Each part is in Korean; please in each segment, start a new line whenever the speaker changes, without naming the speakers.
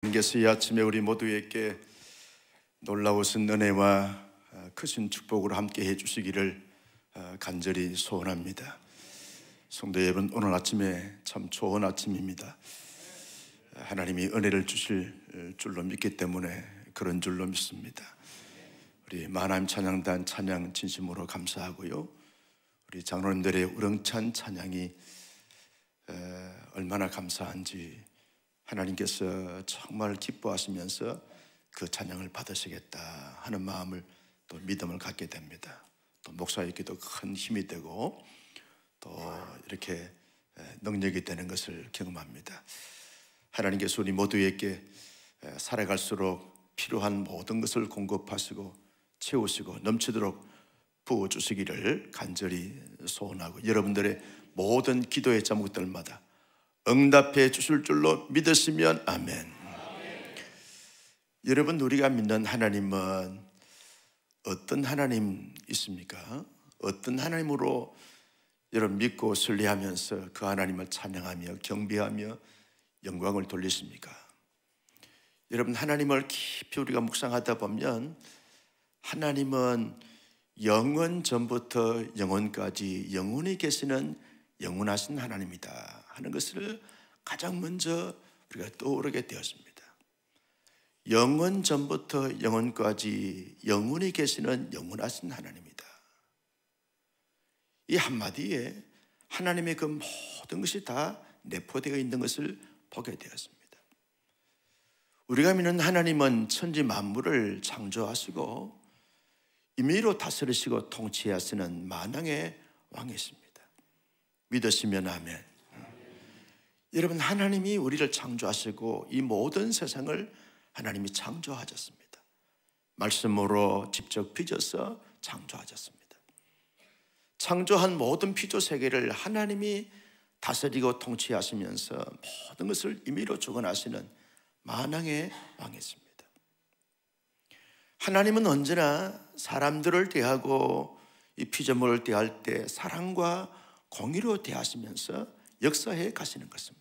하나님께서 이 아침에 우리 모두에게 놀라우신 은혜와 크신 축복으로 함께 해주시기를 간절히 소원합니다. 성도 여러분, 오늘 아침에 참 좋은 아침입니다. 하나님이 은혜를 주실 줄로 믿기 때문에 그런 줄로 믿습니다. 우리 만암 찬양단 찬양 진심으로 감사하고요, 우리 장로님들의 우렁찬 찬양이 얼마나 감사한지 하나님께서 정말 기뻐하시면서 그 찬양을 받으시겠다 하는 마음을, 또 믿음을 갖게 됩니다. 또 목사에게도 큰 힘이 되고 또 이렇게 능력이 되는 것을 경험합니다. 하나님께서 우리 모두에게 살아갈수록 필요한 모든 것을 공급하시고 채우시고 넘치도록 부어주시기를 간절히 소원하고, 여러분들의 모든 기도의 제목들마다 응답해 주실 줄로 믿으시면 아멘. 여러분, 우리가 믿는 하나님은 어떤 하나님 있습니까? 어떤 하나님으로 여러분 믿고 신뢰하면서 그 하나님을 찬양하며 경배하며 영광을 돌리십니까? 여러분, 하나님을 깊이 우리가 묵상하다 보면 하나님은 영원 전부터 영원까지 영원히 계시는 영원하신 하나님이다 하는 것을 가장 먼저 우리가 떠오르게 되었습니다. 영원 전부터 영원까지 영원히 계시는 영원하신 하나님이다. 이 한마디에 하나님의 그 모든 것이 다 내포되어 있는 것을 보게 되었습니다. 우리가 믿는 하나님은 천지 만물을 창조하시고 임의로 다스리시고 통치하시는 만왕의 왕이십니다. 믿으시면 아멘. 여러분, 하나님이 우리를 창조하시고 이 모든 세상을 하나님이 창조하셨습니다. 말씀으로 직접 빚어서 창조하셨습니다. 창조한 모든 피조 세계를 하나님이 다스리고 통치하시면서 모든 것을 임의로 주관하시는 만왕의 왕이십니다. 하나님은 언제나 사람들을 대하고 이 피조물을 대할 때 사랑과 공의로 대하시면서 역사해 가시는 것입니다.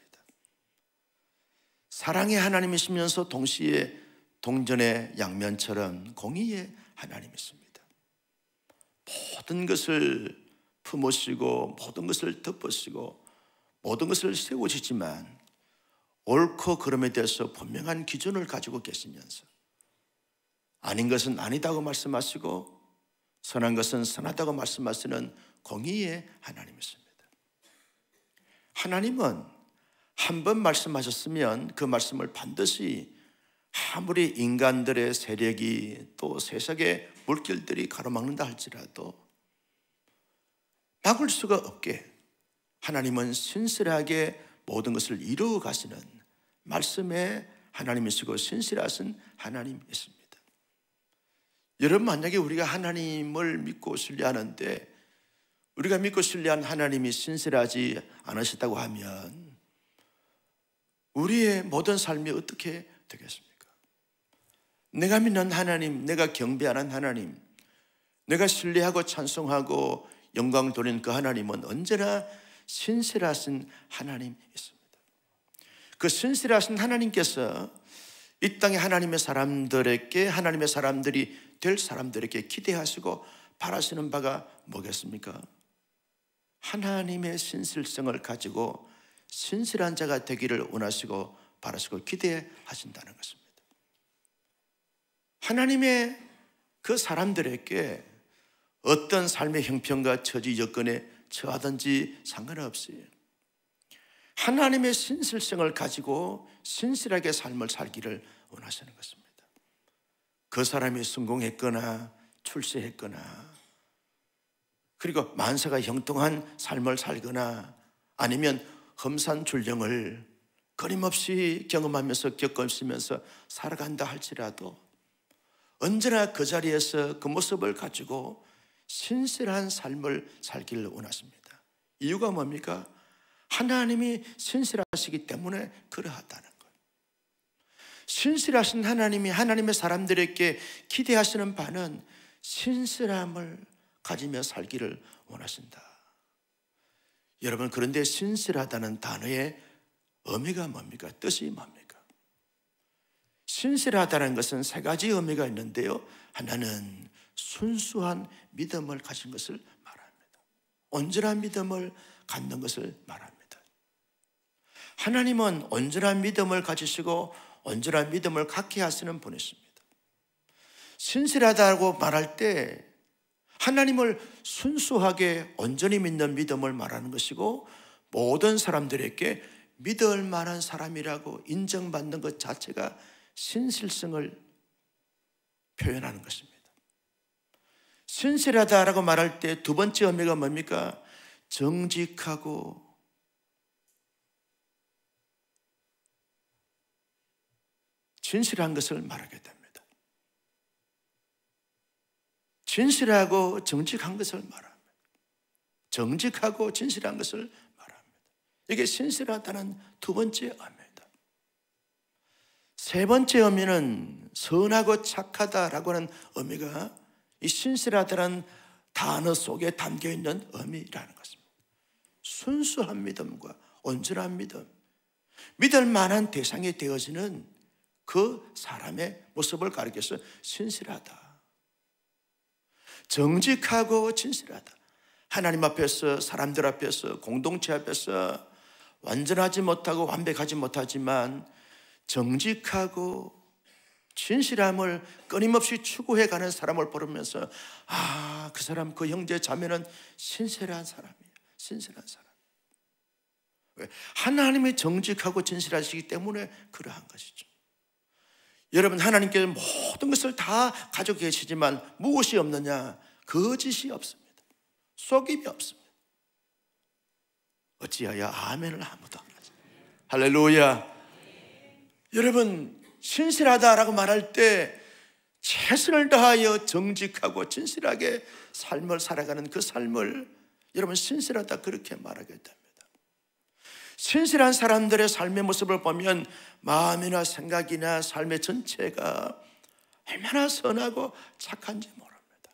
사랑의 하나님이시면서 동시에 동전의 양면처럼 공의의 하나님이십니다. 모든 것을 품으시고 모든 것을 덮으시고 모든 것을 세우시지만 옳고 그름에 대해서 분명한 기준을 가지고 계시면서 아닌 것은 아니다고 말씀하시고 선한 것은 선하다고 말씀하시는 공의의 하나님이십니다. 하나님은 한 번 말씀하셨으면 그 말씀을 반드시 아무리 인간들의 세력이 또 세상의 물결들이 가로막는다 할지라도 막을 수가 없게 하나님은 신실하게 모든 것을 이루어 가시는 말씀의 하나님이시고 신실하신 하나님이십니다. 여러분, 만약에 우리가 하나님을 믿고 신뢰하는데 우리가 믿고 신뢰한 하나님이 신실하지 않으셨다고 하면 우리의 모든 삶이 어떻게 되겠습니까? 내가 믿는 하나님, 내가 경배하는 하나님, 내가 신뢰하고 찬송하고 영광을 돌리는 그 하나님은 언제나 신실하신 하나님이십니다. 그 신실하신 하나님께서 이 땅의 하나님의 사람들에게, 하나님의 사람들이 될 사람들에게 기대하시고 바라시는 바가 뭐겠습니까? 하나님의 신실성을 가지고 신실한 자가 되기를 원하시고 바라시고 기대하신다는 것입니다. 하나님의 그 사람들에게 어떤 삶의 형편과 처지 여건에 처하든지 상관없이 하나님의 신실성을 가지고 신실하게 삶을 살기를 원하시는 것입니다. 그 사람이 성공했거나 출세했거나 그리고 만사가 형통한 삶을 살거나 아니면 험산출령을 끊임없이 경험하면서 겪으면서 살아간다 할지라도 언제나 그 자리에서 그 모습을 가지고 신실한 삶을 살기를 원하십니다. 이유가 뭡니까? 하나님이 신실하시기 때문에 그러하다는 거예요. 신실하신 하나님이 하나님의 사람들에게 기대하시는 바는 신실함을 가지며 살기를 원하신다. 여러분, 그런데 신실하다는 단어의 의미가 뭡니까? 뜻이 뭡니까? 신실하다는 것은 세 가지 의미가 있는데요, 하나는 순수한 믿음을 가진 것을 말합니다. 온전한 믿음을 갖는 것을 말합니다. 하나님은 온전한 믿음을 가지시고 온전한 믿음을 갖게 하시는 분이십니다. 신실하다고 말할 때 하나님을 순수하게 온전히 믿는 믿음을 말하는 것이고, 모든 사람들에게 믿을 만한 사람이라고 인정받는 것 자체가 신실성을 표현하는 것입니다. 신실하다라고 말할 때 두 번째 의미가 뭡니까? 정직하고 진실한 것을 말하게 됩니다. 진실하고 정직한 것을 말합니다. 정직하고 진실한 것을 말합니다. 이게 신실하다는 두 번째 의미입니다. 세 번째 의미는 선하고 착하다라고 하는 의미가 이 신실하다는 단어 속에 담겨있는 의미라는 것입니다. 순수한 믿음과 온전한 믿음, 믿을 만한 대상이 되어지는 그 사람의 모습을 가리켜서 신실하다, 정직하고 진실하다. 하나님 앞에서, 사람들 앞에서, 공동체 앞에서 완전하지 못하고 완벽하지 못하지만 정직하고 진실함을 끊임없이 추구해가는 사람을 보면서, 아, 그 사람, 그 형제 자매는 신실한 사람이에요. 신실한 사람. 왜? 하나님이 정직하고 진실하시기 때문에 그러한 것이죠. 여러분, 하나님께서 모든 것을 다 가지고 계시지만 무엇이 없느냐? 거짓이 없습니다. 속임이 없습니다. 어찌하여 아멘을 아무도 안 하죠? 할렐루야. 여러분, 신실하다라고 말할 때 최선을 다하여 정직하고 진실하게 삶을 살아가는 그 삶을 여러분 신실하다 그렇게 말하게 됩니다. 신실한 사람들의 삶의 모습을 보면 마음이나 생각이나 삶의 전체가 얼마나 선하고 착한지 모릅니다.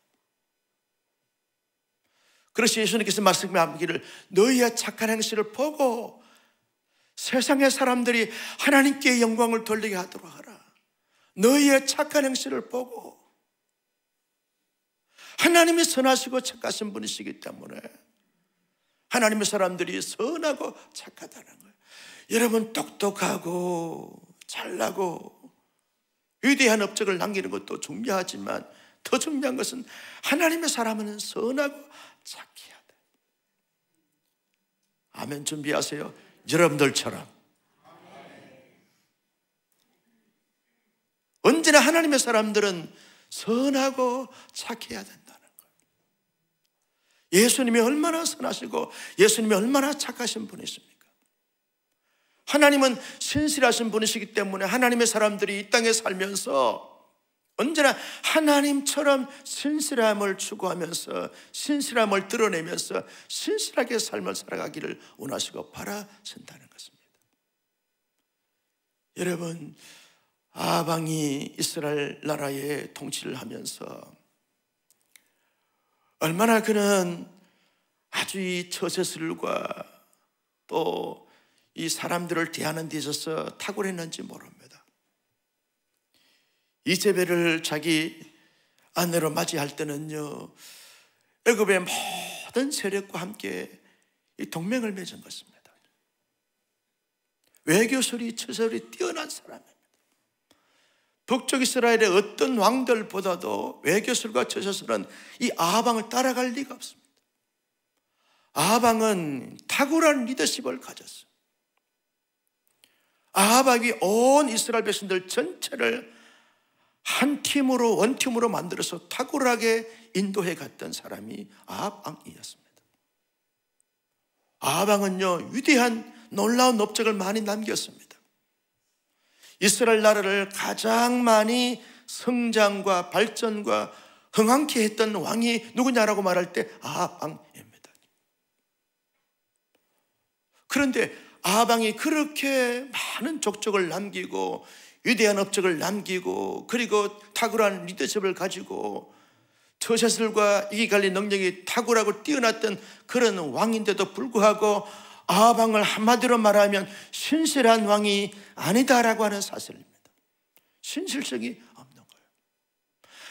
그래서 예수님께서 말씀하기를 너희의 착한 행실을 보고 세상의 사람들이 하나님께 영광을 돌리게 하도록 하라. 너희의 착한 행실을 보고, 하나님이 선하시고 착하신 분이시기 때문에 하나님의 사람들이 선하고 착하다는 거예요. 여러분, 똑똑하고 잘나고 위대한 업적을 남기는 것도 중요하지만 더 중요한 것은 하나님의 사람은 선하고 착해야 돼. 아멘. 준비하세요. 여러분들처럼 언제나 하나님의 사람들은 선하고 착해야 된다는 거예요. 예수님이 얼마나 선하시고 예수님이 얼마나 착하신 분이십니까? 하나님은 신실하신 분이시기 때문에 하나님의 사람들이 이 땅에 살면서 언제나 하나님처럼 신실함을 추구하면서 신실함을 드러내면서 신실하게 삶을 살아가기를 원하시고 바라신다는 것입니다. 여러분, 아방이 이스라엘 나라의 통치를 하면서 얼마나 그는 아주 이 처세술과 또 이 사람들을 대하는 데 있어서 탁월했는지 모릅니다. 이세벨을 자기 아내로 맞이할 때는요, 애굽의 모든 세력과 함께 이 동맹을 맺은 것입니다. 외교술이 처세술이 뛰어난 사람입니다. 북쪽 이스라엘의 어떤 왕들보다도 외교술과 처세술은 이 아하방을 따라갈 리가 없습니다. 아하방은 탁월한 리더십을 가졌어요. 아하방이 온 이스라엘 백성들 전체를 한 팀으로, 원팀으로 만들어서 탁월하게 인도해 갔던 사람이 아합왕이었습니다. 아합왕은요, 위대한 놀라운 업적을 많이 남겼습니다. 이스라엘 나라를 가장 많이 성장과 발전과 흥황케 했던 왕이 누구냐라고 말할 때 아합왕입니다. 그런데 아합왕이 그렇게 많은 족적을 남기고 위대한 업적을 남기고 그리고 탁월한 리더십을 가지고 처세술과 이기관리 능력이 탁월하고 뛰어났던 그런 왕인데도 불구하고 아합왕을 한마디로 말하면 신실한 왕이 아니다라고 하는 사실입니다. 신실성이 없는 거예요.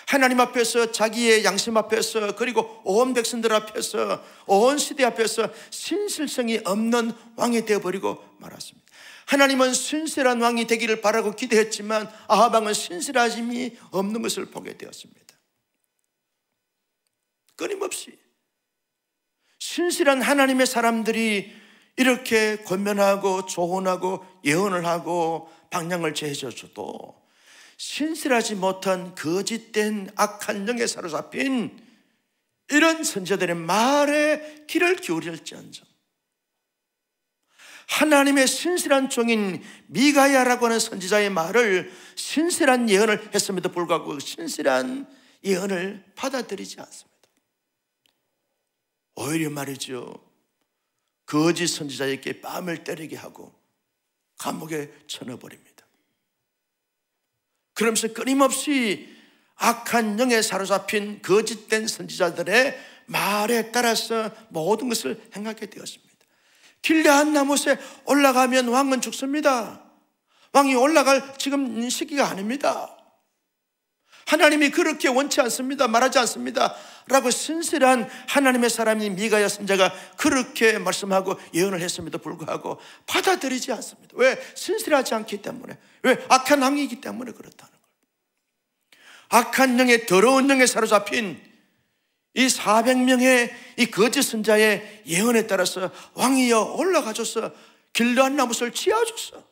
하나님 앞에서, 자기의 양심 앞에서, 그리고 온 백성들 앞에서, 온 시대 앞에서 신실성이 없는 왕이 되어버리고 말았습니다. 하나님은 신실한 왕이 되기를 바라고 기대했지만 아합 왕은 신실함이 없는 것을 보게 되었습니다. 끊임없이 신실한 하나님의 사람들이 이렇게 권면하고 조언하고 예언을 하고 방향을 제해줘도 신실하지 못한 거짓된 악한 영에 사로잡힌 이런 선지자들의 말에 귀를 기울일지언정 하나님의 신실한 종인 미가야라고 하는 선지자의 말을 신실한 예언을 했음에도 불구하고 신실한 예언을 받아들이지 않습니다. 오히려 말이죠, 거짓 선지자에게 뺨을 때리게 하고 감옥에 쳐넣어버립니다. 그러면서 끊임없이 악한 영에 사로잡힌 거짓된 선지자들의 말에 따라서 모든 것을 행하게 되었습니다. 길르앗 나못에 올라가면 왕은 죽습니다. 왕이 올라갈 지금 시기가 아닙니다. 하나님이 그렇게 원치 않습니다. 말하지 않습니다. 라고 신실한 하나님의 사람이 미가야 선지자가 그렇게 말씀하고 예언을 했음에도 불구하고 받아들이지 않습니다. 왜? 신실하지 않기 때문에. 왜? 악한 왕이기 때문에 그렇다는 거예요. 악한 영에, 더러운 영에 사로잡힌 이 400명의 이 거짓 선자의 예언에 따라서 왕이여 올라가줘서 길르앗 나못을 치워줬어.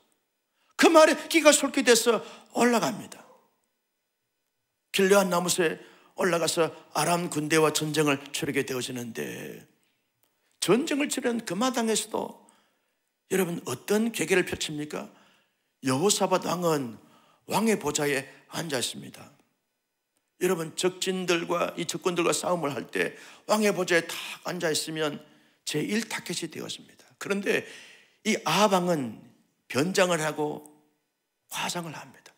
그 말에 귀가 솔깃해서 올라갑니다. 길르앗 나못에 올라가서 아람 군대와 전쟁을 치르게 되어지는데, 전쟁을 치르는 그 마당에서도 여러분 어떤 계계를 펼칩니까? 여호사밧 왕은 왕의 보좌에 앉아 있습니다. 여러분, 적진들과 이 적군들과 싸움을 할 때 왕의 보좌에 탁 앉아 있으면 제1 타켓이 되었습니다. 그런데 이 아합 왕은 변장을 하고 화장을 합니다.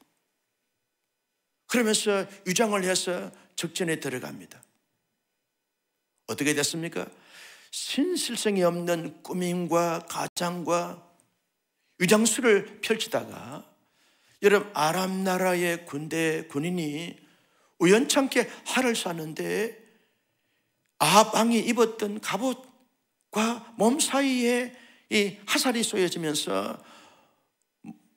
그러면서 위장을 해서 적진에 들어갑니다. 어떻게 됐습니까? 신실성이 없는 꾸밈과 가장과 위장술을 펼치다가 여러분, 아람 나라의 군인이 우연찮게 활을 쐈는데 아합 왕이 입었던 갑옷과 몸 사이에 이 화살이 쏘여지면서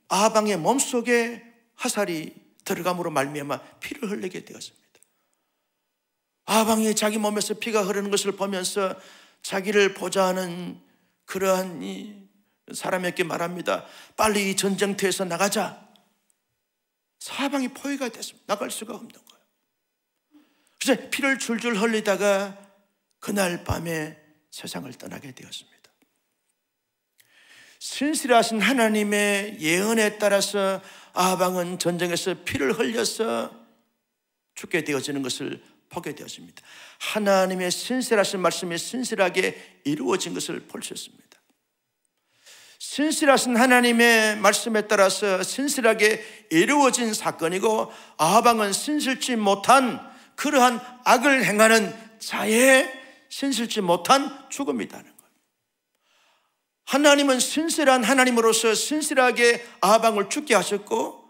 아합 왕의 몸속에 화살이 들어감으로 말미암아 피를 흘리게 되었습니다. 아합 왕이 자기 몸에서 피가 흐르는 것을 보면서 자기를 보좌하는 그러한 이 사람에게 말합니다. 빨리 이 전쟁터에서 나가자. 사방이 포위가 됐습니다. 나갈 수가 없는 거예요. 그래서 피를 줄줄 흘리다가 그날 밤에 세상을 떠나게 되었습니다. 신실하신 하나님의 예언에 따라서 아합 왕은 전쟁에서 피를 흘려서 죽게 되어지는 것을 보게 되었습니다. 하나님의 신실하신 말씀이 신실하게 이루어진 것을 볼 수 있습니다. 신실하신 하나님의 말씀에 따라서 신실하게 이루어진 사건이고, 아합 왕은 신실치 못한 그러한 악을 행하는 자의 신실치 못한 죽음이라는 거예요. 하나님은 신실한 하나님으로서 신실하게 아합 왕을 죽게 하셨고,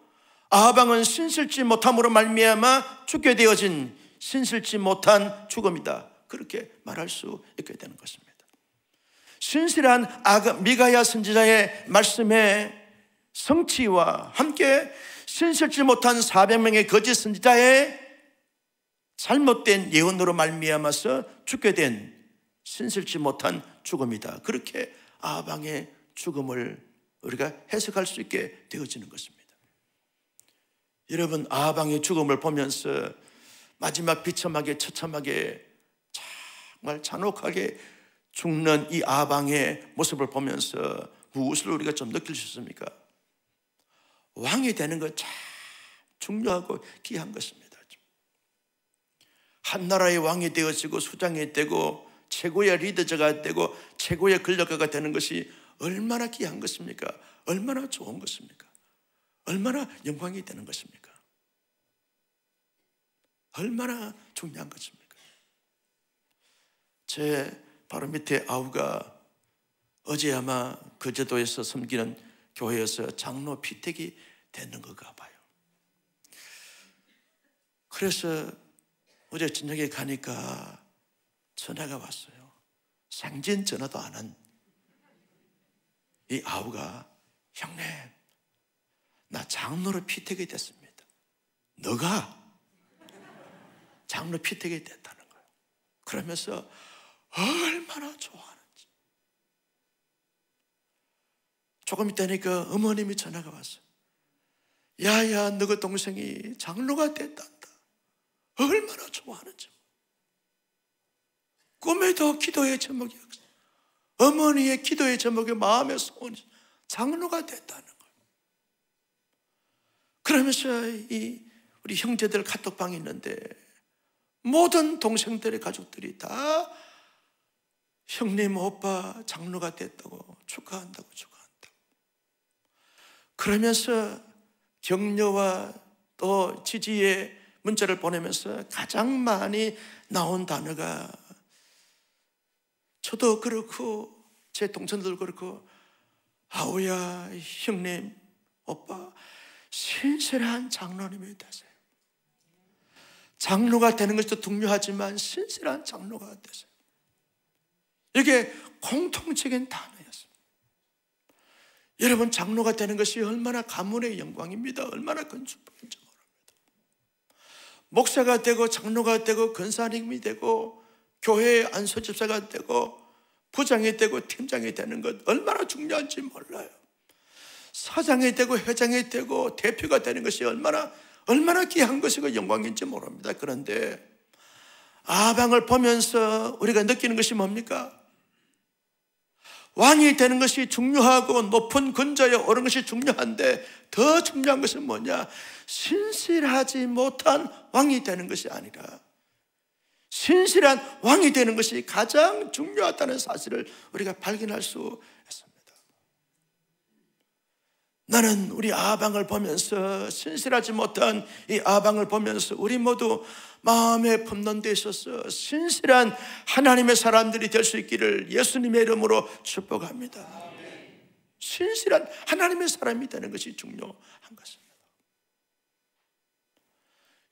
아합 왕은 신실치 못함으로 말미암아 죽게 되어진 신실치 못한 죽음이다. 그렇게 말할 수 있게 되는 것입니다. 신실한 미가야 선지자의 말씀의 성취와 함께 신실치 못한 400명의 거짓 선지자의 잘못된 예언으로 말미암아서 죽게 된 신실치 못한 죽음이다. 그렇게 아합 왕의 죽음을 우리가 해석할 수 있게 되어지는 것입니다. 여러분, 아합 왕의 죽음을 보면서 마지막 비참하게 처참하게 정말 잔혹하게 죽는 이 아합 왕의 모습을 보면서 무엇을 우리가 좀 느낄 수 있습니까? 왕이 되는 건 참 중요하고 귀한 것입니다. 한 나라의 왕이 되어지고 수장이 되고 최고의 리더자가 되고 최고의 권력가가 되는 것이 얼마나 귀한 것입니까? 얼마나 좋은 것입니까? 얼마나 영광이 되는 것입니까? 얼마나 중요한 것입니까? 제 바로 밑에 아우가 어제 아마 거제도에서 섬기는 교회에서 장로 피택이 되는 건가 봐요. 그래서 어제 저녁에 가니까 전화가 왔어요. 생전 전화도 안 한 이 아우가, 형님, 나 장로로 피택이 됐습니다. 너가 장로 피택이 됐다는 거예요. 그러면서 얼마나 좋아하는지. 조금 있다니까 어머님이 전화가 왔어요. 야야, 너그 동생이 장로가 됐단다. 얼마나 좋아하는지. 꿈에도 기도의 제목이었어요. 어머니의 기도의 제목이 마음의 소원이 장로가 됐다는 거예요. 그러면서 우리 형제들 카톡방이 있는데 모든 동생들의 가족들이 다 형님, 오빠 장로가 됐다고 축하한다고. 그러면서 격려와 또 지지의 문자를 보내면서 가장 많이 나온 단어가, 저도 그렇고 제 동생들도 그렇고, 아우야, 형님, 오빠 신실한 장로님이 되세요. 장로가 되는 것도 중요하지만 신실한 장로가 되세요. 이게 공통적인 단어였습니다. 여러분, 장로가 되는 것이 얼마나 가문의 영광입니다. 얼마나 큰 축복인지 모릅니다. 목사가 되고 장로가 되고 권사님이 되고 교회의 안수집사가 되고 부장이 되고 팀장이 되는 것 얼마나 중요한지 몰라요. 사장이 되고 회장이 되고 대표가 되는 것이 얼마나 귀한 것이고 영광인지 모릅니다. 그런데 아방을 보면서 우리가 느끼는 것이 뭡니까? 왕이 되는 것이 중요하고 높은 근저에 오른 것이 중요한데 더 중요한 것은 뭐냐? 신실하지 못한 왕이 되는 것이 아니라 신실한 왕이 되는 것이 가장 중요하다는 사실을 우리가 발견할 수 있습니다. 나는 우리 아방을 보면서, 신실하지 못한 이 아방을 보면서 우리 모두 마음에 품는 데 있어서 신실한 하나님의 사람들이 될 수 있기를 예수님의 이름으로 축복합니다. 신실한 하나님의 사람이 되는 것이 중요한 것입니다.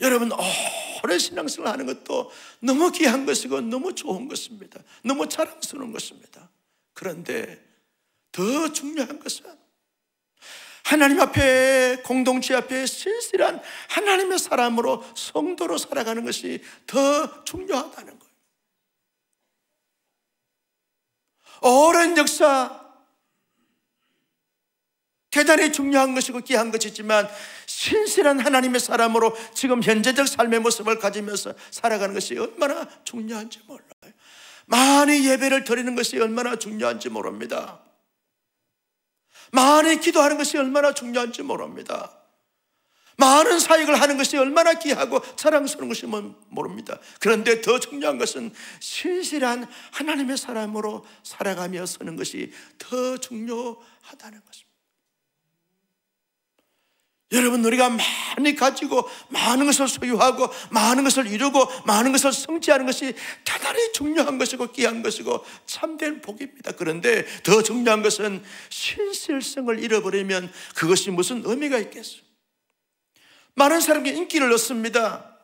여러분, 오래 신앙생활 하는 것도 너무 귀한 것이고 너무 좋은 것입니다. 너무 자랑스러운 것입니다. 그런데 더 중요한 것은 하나님 앞에, 공동체 앞에 신실한 하나님의 사람으로, 성도로 살아가는 것이 더 중요하다는 거예요. 오랜 역사, 대단히 중요한 것이고 귀한 것이지만 신실한 하나님의 사람으로 지금 현재적 삶의 모습을 가지면서 살아가는 것이 얼마나 중요한지 몰라요. 많이 예배를 드리는 것이 얼마나 중요한지 모릅니다. 많이 기도하는 것이 얼마나 중요한지 모릅니다. 많은 사역을 하는 것이 얼마나 귀하고 자랑스러운 것이 모릅니다. 그런데 더 중요한 것은 신실한 하나님의 사람으로 살아가며 서는 것이 더 중요하다는 것입니다. 여러분, 우리가 많이 가지고 많은 것을 소유하고 많은 것을 이루고 많은 것을 성취하는 것이 대단히 중요한 것이고 귀한 것이고 참된 복입니다. 그런데 더 중요한 것은 신실성을 잃어버리면 그것이 무슨 의미가 있겠어요? 많은 사람들이 인기를 얻습니다.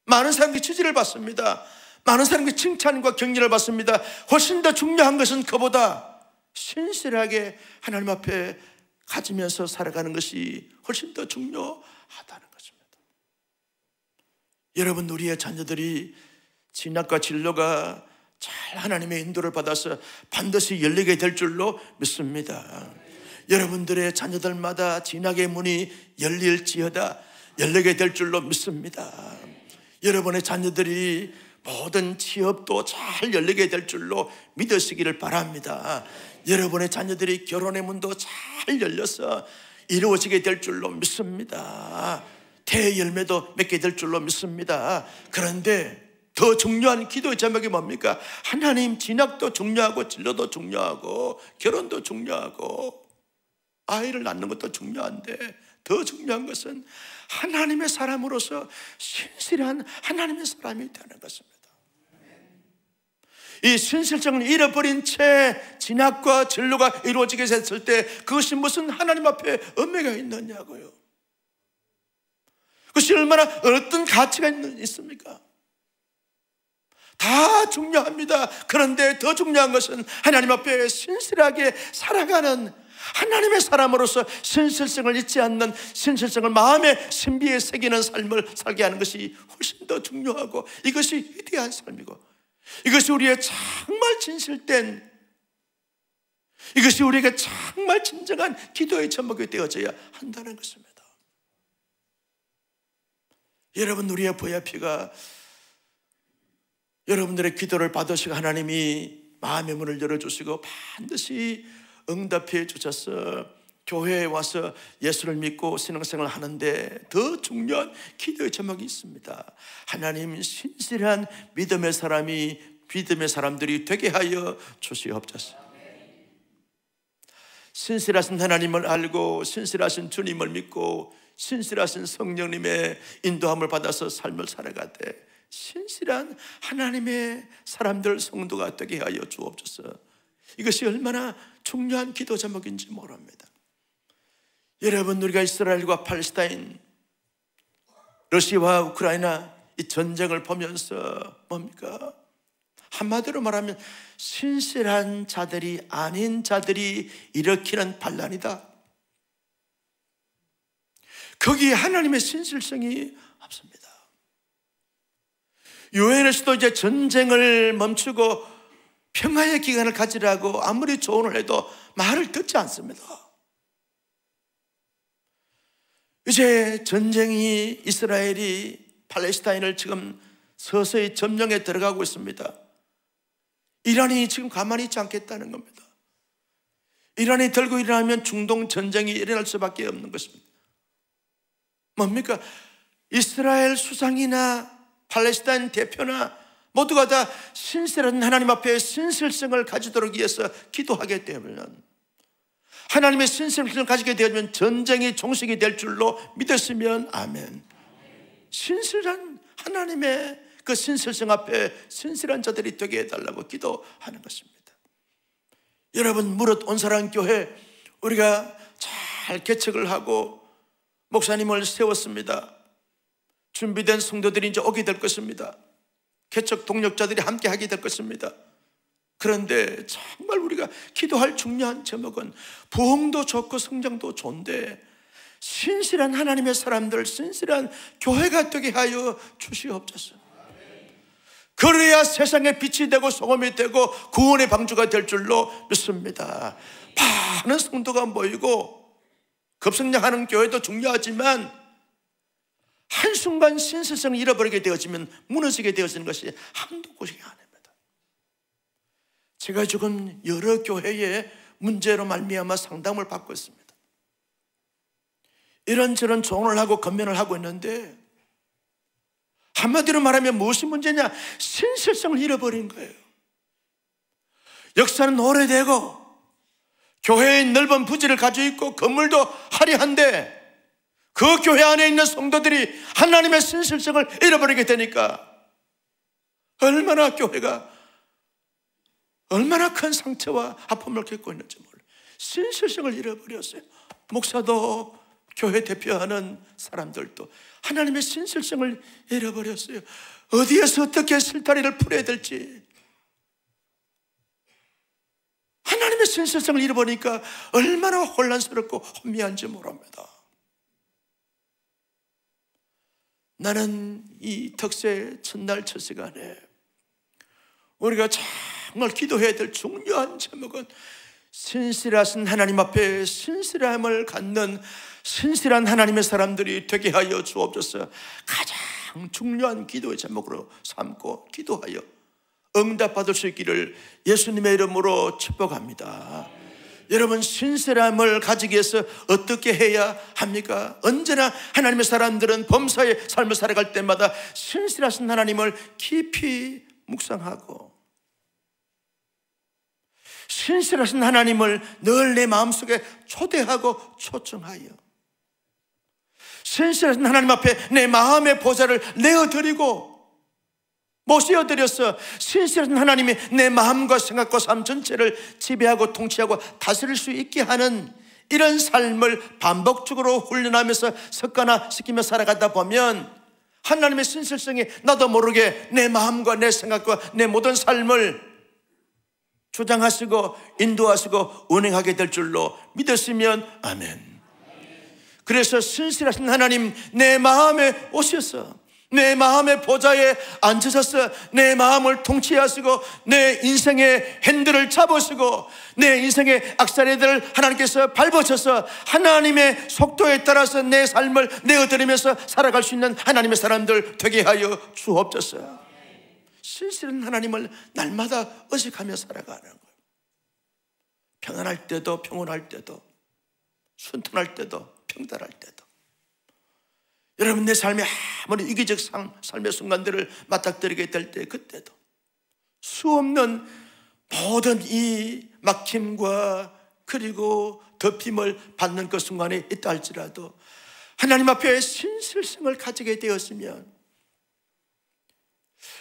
많은 사람들이 지지를 받습니다. 많은 사람들이 칭찬과 격려를 받습니다. 훨씬 더 중요한 것은 그보다 신실하게 하나님 앞에 가지면서 살아가는 것이 훨씬 더 중요하다는 것입니다. 여러분, 우리의 자녀들이 진학과 진로가 잘 하나님의 인도를 받아서 반드시 열리게 될 줄로 믿습니다. 여러분들의 자녀들마다 진학의 문이 열릴지어다 열리게 될 줄로 믿습니다. 여러분의 자녀들이 모든 취업도 잘 열리게 될 줄로 믿으시기를 바랍니다. 여러분의 자녀들이 결혼의 문도 잘 열려서 이루어지게 될 줄로 믿습니다. 대열매도 맺게 될 줄로 믿습니다. 그런데 더 중요한 기도의 제목이 뭡니까? 하나님, 진학도 중요하고 진로도 중요하고 결혼도 중요하고 아이를 낳는 것도 중요한데 더 중요한 것은 하나님의 사람으로서 신실한 하나님의 사람이 되는 것입니다. 이 신실성을 잃어버린 채 진학과 진로가 이루어지게 됐을 때 그것이 무슨 하나님 앞에 의미가 있느냐고요. 그 그것이 얼마나 어떤 가치가 있습니까? 다 중요합니다. 그런데 더 중요한 것은 하나님 앞에 신실하게 살아가는 하나님의 사람으로서 신실성을 잊지 않는, 신실성을 마음의 신비에 새기는 삶을 살게 하는 것이 훨씬 더 중요하고, 이것이 위대한 삶이고, 이것이 우리의 정말 진실된, 이것이 우리에게 정말 진정한 기도의 제목이 되어져야 한다는 것입니다. 여러분, 우리의 VIP가 여러분들의 기도를 받으시고 하나님이 마음의 문을 열어주시고 반드시 응답해 주셔서 교회에 와서 예수를 믿고 신앙생활을 하는데 더 중요한 기도의 제목이 있습니다. 하나님, 신실한 믿음의 사람들이 되게 하여 주시옵소서. 신실하신 하나님을 알고 신실하신 주님을 믿고 신실하신 성령님의 인도함을 받아서 삶을 살아가되 신실한 하나님의 사람들, 성도가 되게 하여 주옵소서. 이것이 얼마나 중요한 기도 제목인지 모릅니다. 여러분, 우리가 이스라엘과 팔레스타인, 러시아와 우크라이나 이 전쟁을 보면서 뭡니까? 한마디로 말하면 신실한 자들이 아닌 자들이 일으키는 반란이다. 거기에 하나님의 신실성이 없습니다. 유엔에서도 이제 전쟁을 멈추고 평화의 기간을 가지라고 아무리 조언을 해도 말을 듣지 않습니다. 이제 전쟁이, 이스라엘이 팔레스타인을 지금 서서히 점령에 들어가고 있습니다. 이란이 지금 가만히 있지 않겠다는 겁니다. 이란이 들고 일어나면 중동 전쟁이 일어날 수밖에 없는 것입니다. 뭡니까? 이스라엘 수상이나 팔레스타인 대표나 모두가 다 신실한 하나님 앞에 신실성을 가지도록 위해서 기도하게 되면, 하나님의 신실성을 가지게 되면 전쟁이 종식이 될 줄로 믿었으면 아멘. 신실한 하나님의 그 신실성 앞에 신실한 자들이 되게 해달라고 기도하는 것입니다. 여러분, 무릇 온사랑교회 우리가 잘 개척을 하고 목사님을 세웠습니다. 준비된 성도들이 이제 오게 될 것입니다. 개척 동력자들이 함께 하게 될 것입니다. 그런데 정말 우리가 기도할 중요한 제목은 부흥도 좋고 성장도 좋은데 신실한 하나님의 사람들, 신실한 교회가 되게 하여 주시옵소서. 그래야 세상에 빛이 되고 소금이 되고 구원의 방주가 될 줄로 믿습니다. 많은 성도가 모이고 급성장하는 교회도 중요하지만 한순간 신실성을 잃어버리게 되어지면 무너지게 되어지는 것이 한두 곳이 아닙니다. 제가 지금 여러 교회의 문제로 말미암아 상담을 받고 있습니다. 이런저런 조언을 하고 건면을 하고 있는데 한마디로 말하면 무엇이 문제냐? 신실성을 잃어버린 거예요. 역사는 오래되고 교회의 넓은 부지를 가지고 있고 건물도 화려한데 그 교회 안에 있는 성도들이 하나님의 신실성을 잃어버리게 되니까 얼마나 교회가 얼마나 큰 상처와 아픔을 겪고 있는지 몰라요. 신실성을 잃어버렸어요. 목사도 교회 대표하는 사람들도 하나님의 신실성을 잃어버렸어요. 어디에서 어떻게 실타리를 풀어야 될지, 하나님의 신실성을 잃어버리니까 얼마나 혼란스럽고 혼미한지 모릅니다. 나는 이 덕새 첫날 첫 시간에 우리가 정말 기도해야 될 중요한 제목은 신실하신 하나님 앞에 신실함을 갖는 신실한 하나님의 사람들이 되게 하여 주옵소서. 가장 중요한 기도의 제목으로 삼고 기도하여 응답받을 수 있기를 예수님의 이름으로 축복합니다. 여러분, 신실함을 가지기 위해서 어떻게 해야 합니까? 언제나 하나님의 사람들은 범사의 삶을 살아갈 때마다 신실하신 하나님을 깊이 묵상하고 신실하신 하나님을 늘 내 마음속에 초대하고 초청하여 신실하신 하나님 앞에 내 마음의 보좌를 내어드리고 모셔드려서 신실한 하나님이 내 마음과 생각과 삶 전체를 지배하고 통치하고 다스릴 수 있게 하는 이런 삶을 반복적으로 훈련하면서 습관화시키며 살아가다 보면 하나님의 신실성이 나도 모르게 내 마음과 내 생각과 내 모든 삶을 주장하시고 인도하시고 운행하게 될 줄로 믿으시면 아멘. 그래서 신실하신 하나님, 내 마음에 오셔서 내 마음의 보좌에 앉으셔서 내 마음을 통치하시고 내 인생의 핸들을 잡으시고 내 인생의 악사리들을 하나님께서 밟으셔서 하나님의 속도에 따라서 내 삶을 내어드리면서 살아갈 수 있는 하나님의 사람들 되게 하여 주옵소서. 신실한 하나님을 날마다 의식하며 살아가는 거예요. 평안할 때도 평온할 때도 순탄할 때도 평단할 때도. 여러분, 내 삶에 아무리 이기적 삶의 순간들을 맞닥뜨리게 될 때 그때도 수없는 모든 이 막힘과 그리고 덮임을 받는 그 순간에 있다 할지라도 하나님 앞에 신실성을 가지게 되었으면,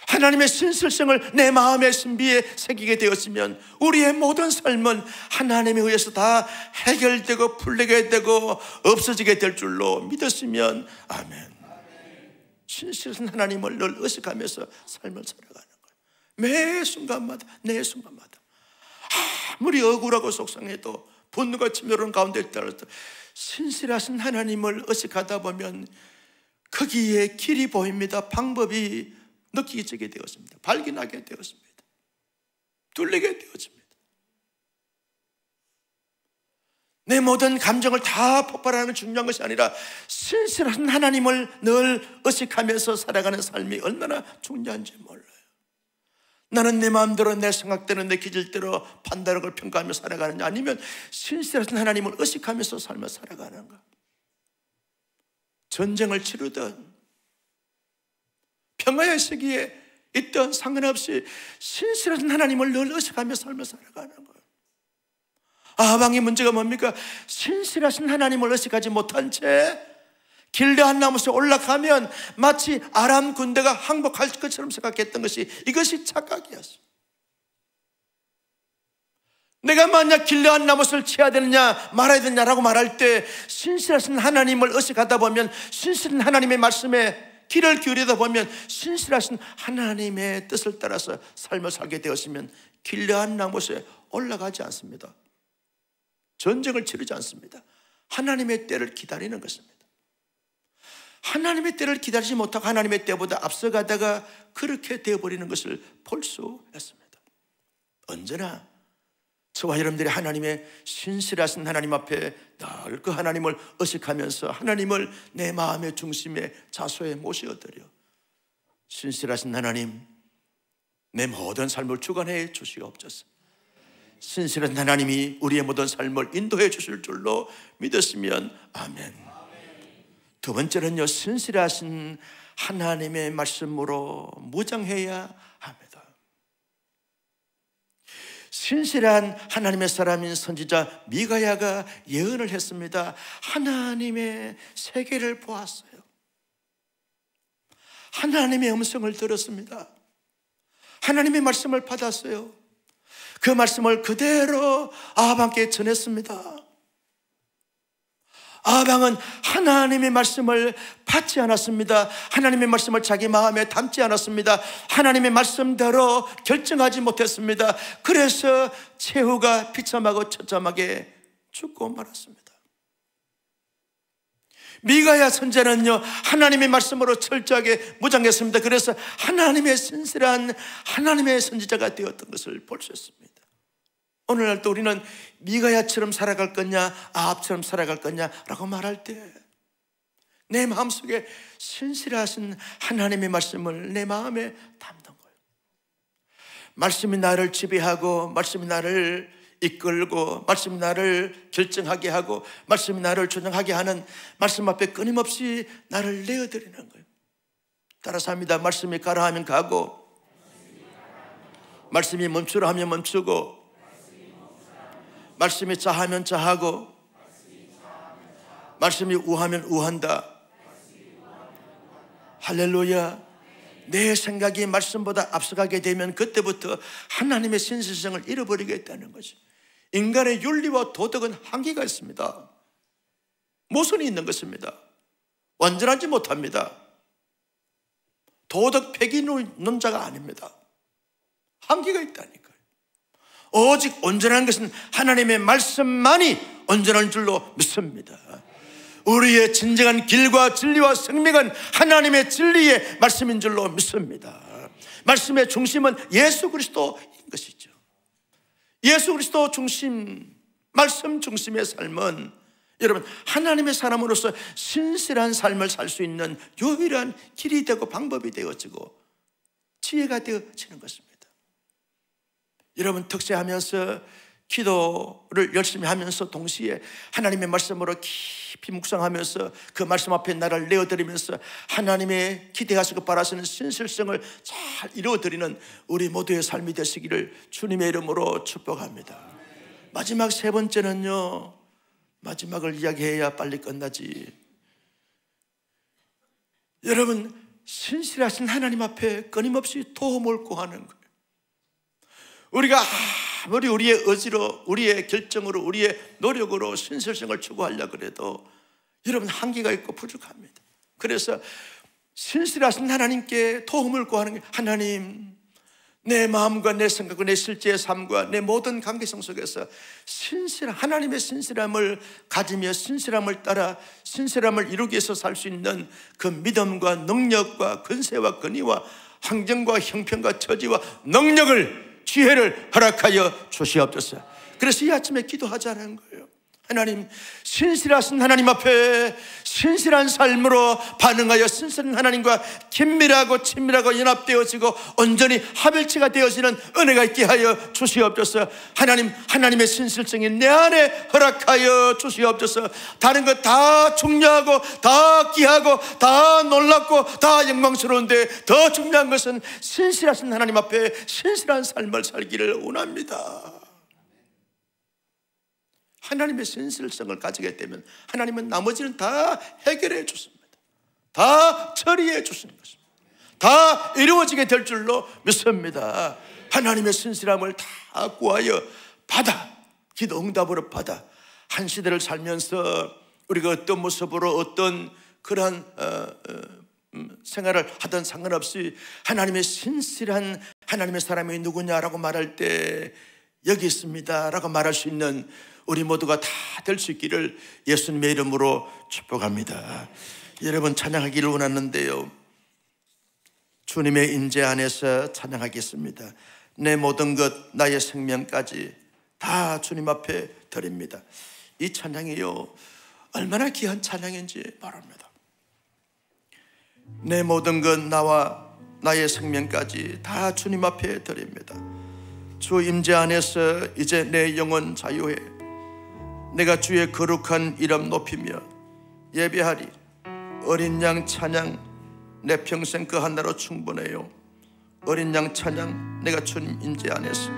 하나님의 신실성을 내 마음의 신비에 새기게 되었으면 우리의 모든 삶은 하나님에 의해서 다 해결되고 풀리게 되고 없어지게 될 줄로 믿었으면 아멘. 신실한 하나님을 늘 의식하면서 삶을 살아가는 거예요. 매 순간마다, 내 순간마다 아무리 억울하고 속상해도 분노가 치밀어오는 가운데 있더라도 신실하신 하나님을 의식하다 보면 거기에 길이 보입니다. 방법이 느끼게 되었습니다. 발견하게 되었습니다. 뚫리게 되었습니다. 내 모든 감정을 다 폭발하는 중요한 것이 아니라 신실한 하나님을 늘 의식하면서 살아가는 삶이 얼마나 중요한지 몰라요. 나는 내 마음대로, 내 생각대로, 내 기질대로 판단하고 평가하며 살아가느냐, 아니면 신실한 하나님을 의식하면서 삶을 살아가는가. 전쟁을 치르든 평화의 시기에 있던 상관없이 신실한 하나님을 늘 의식하며 삶을 살아가는 거예요. 아방의 문제가 뭡니까? 신실하신 하나님을 의식하지 못한 채 길르앗 나무에 올라가면 마치 아람 군대가 항복할 것처럼 생각했던 것이, 이것이 착각이었어요. 내가 만약 길르앗 나무를 치야 되느냐 말아야 되느냐라고 말할 때 신실하신 하나님을 의식하다 보면, 신실한 하나님의 말씀에 귀를 기울이다 보면 신실하신 하나님의 뜻을 따라서 삶을 살게 되었으면 길르앗 나무에 올라가지 않습니다. 전쟁을 치르지 않습니다. 하나님의 때를 기다리는 것입니다. 하나님의 때를 기다리지 못하고 하나님의 때보다 앞서가다가 그렇게 되어버리는 것을 볼 수 있습니다. 언제나 저와 여러분들이 하나님의 신실하신 하나님 앞에 늘 그 하나님을 의식하면서 하나님을 내 마음의 중심에 자소에 모셔드려, 신실하신 하나님, 내 모든 삶을 주관해 주시옵소서. 신실한 하나님이 우리의 모든 삶을 인도해 주실 줄로 믿었으면 아멘. 두 번째는요, 신실하신 하나님의 말씀으로 무장해야 합니다. 신실한 하나님의 사람인 선지자 미가야가 예언을 했습니다. 하나님의 세계를 보았어요. 하나님의 음성을 들었습니다. 하나님의 말씀을 받았어요. 그 말씀을 그대로 아합에게 전했습니다. 아합은 하나님의 말씀을 받지 않았습니다. 하나님의 말씀을 자기 마음에 담지 않았습니다. 하나님의 말씀대로 결정하지 못했습니다. 그래서 최후가 비참하고 처참하게 죽고 말았습니다. 미가야 선지자는요, 하나님의 말씀으로 철저하게 무장했습니다. 그래서 하나님의 신실한 하나님의 선지자가 되었던 것을 볼 수 있습니다. 오늘날도 우리는 미가야처럼 살아갈 거냐 아합처럼 살아갈 거냐라고 말할 때 내 마음속에 신실하신 하나님의 말씀을 내 마음에 담는 거예요. 말씀이 나를 지배하고, 말씀이 나를 이끌고, 말씀이 나를 결정하게 하고, 말씀이 나를 조정하게 하는 말씀 앞에 끊임없이 나를 내어드리는 거예요. 따라서 합니다. 말씀이 가라 하면 가고, 말씀이 멈추라 하면 멈추고, 말씀이 자하면 자하고, 말씀이 우하면 우한다. 할렐루야. 내 생각이 말씀보다 앞서가게 되면 그때부터 하나님의 신실성을 잃어버리겠다는 거죠. 인간의 윤리와 도덕은 한계가 있습니다. 모순이 있는 것입니다. 완전하지 못합니다. 도덕 폐기론자가 아닙니다. 한계가 있다니까요. 오직 온전한 것은 하나님의 말씀만이 온전한 줄로 믿습니다. 우리의 진정한 길과 진리와 생명은 하나님의 진리의 말씀인 줄로 믿습니다. 말씀의 중심은 예수 그리스도인 것이죠. 예수 그리스도 중심, 말씀 중심의 삶은 여러분 하나님의 사람으로서 신실한 삶을 살 수 있는 유일한 길이 되고 방법이 되어지고 지혜가 되어지는 것입니다. 여러분 특세하면서 기도를 열심히 하면서 동시에 하나님의 말씀으로 깊이 묵상하면서 그 말씀 앞에 나를 내어드리면서 하나님의 기대하시고 바라시는 신실성을 잘 이루어드리는 우리 모두의 삶이 되시기를 주님의 이름으로 축복합니다. 마지막 세 번째는요, 마지막을 이야기해야 빨리 끝나지. 여러분 신실하신 하나님 앞에 끊임없이 도움을 구하는 거예요. 우리가 아무리 우리의 의지로, 우리의 결정으로, 우리의 노력으로 신실성을 추구하려고 해도 여러분 한계가 있고 부족합니다. 그래서 신실하신 하나님께 도움을 구하는 게, 하나님 내 마음과 내 생각과 내 실제의 삶과 내 모든 관계성 속에서 신실한 하나님의 신실함을 가지며 신실함을 따라 신실함을 이루기 위해서 살 수 있는 그 믿음과 능력과 근세와 권위와 환경과 형편과 처지와 능력을, 지혜를 허락하여 주시옵소서. 그래서 이 아침에 기도하자는 거예요. 하나님, 신실하신 하나님 앞에 신실한 삶으로 반응하여 신실한 하나님과 긴밀하고 친밀하고 연합되어지고 온전히 합일체가 되어지는 은혜가 있게 하여 주시옵소서. 하나님, 하나님의 신실성이 내 안에 허락하여 주시옵소서. 다른 것 다 중요하고 다 귀하고 다 놀랍고 다 영광스러운데 더 중요한 것은 신실하신 하나님 앞에 신실한 삶을 살기를 원합니다. 하나님의 신실성을 가지게 되면 하나님은 나머지는 다 해결해 주십니다. 다 처리해 주시는 것입니다. 다 이루어지게 될 줄로 믿습니다. 하나님의 신실함을 다 구하여 받아, 기도 응답으로 받아, 한 시대를 살면서 우리가 어떤 모습으로 어떤 그러한 생활을 하든 상관없이 하나님의 신실한 하나님의 사람이 누구냐라고 말할 때 여기 있습니다 라고 말할 수 있는 우리 모두가 다 될 수 있기를 예수님의 이름으로 축복합니다. 여러분 찬양하기를 원하는데요, 주님의 임재 안에서 찬양하겠습니다. 내 모든 것 나의 생명까지 다 주님 앞에 드립니다. 이 찬양이요 얼마나 귀한 찬양인지 말합니다. 내 모든 것 나와 나의 생명까지 다 주님 앞에 드립니다. 주 임재 안에서 이제 내 영혼 자유해 내가 주의 거룩한 이름 높이며 예배하리. 어린 양 찬양 내 평생 그 하나로 충분해요. 어린 양 찬양 내가 주님 임재 안에서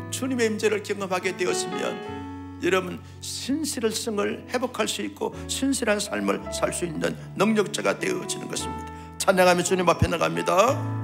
주님의 임재를 경험하게 되었으면 여러분 신실성을 회복할 수 있고 신실한 삶을 살 수 있는 능력자가 되어지는 것입니다. 찬양하며 주님 앞에 나갑니다.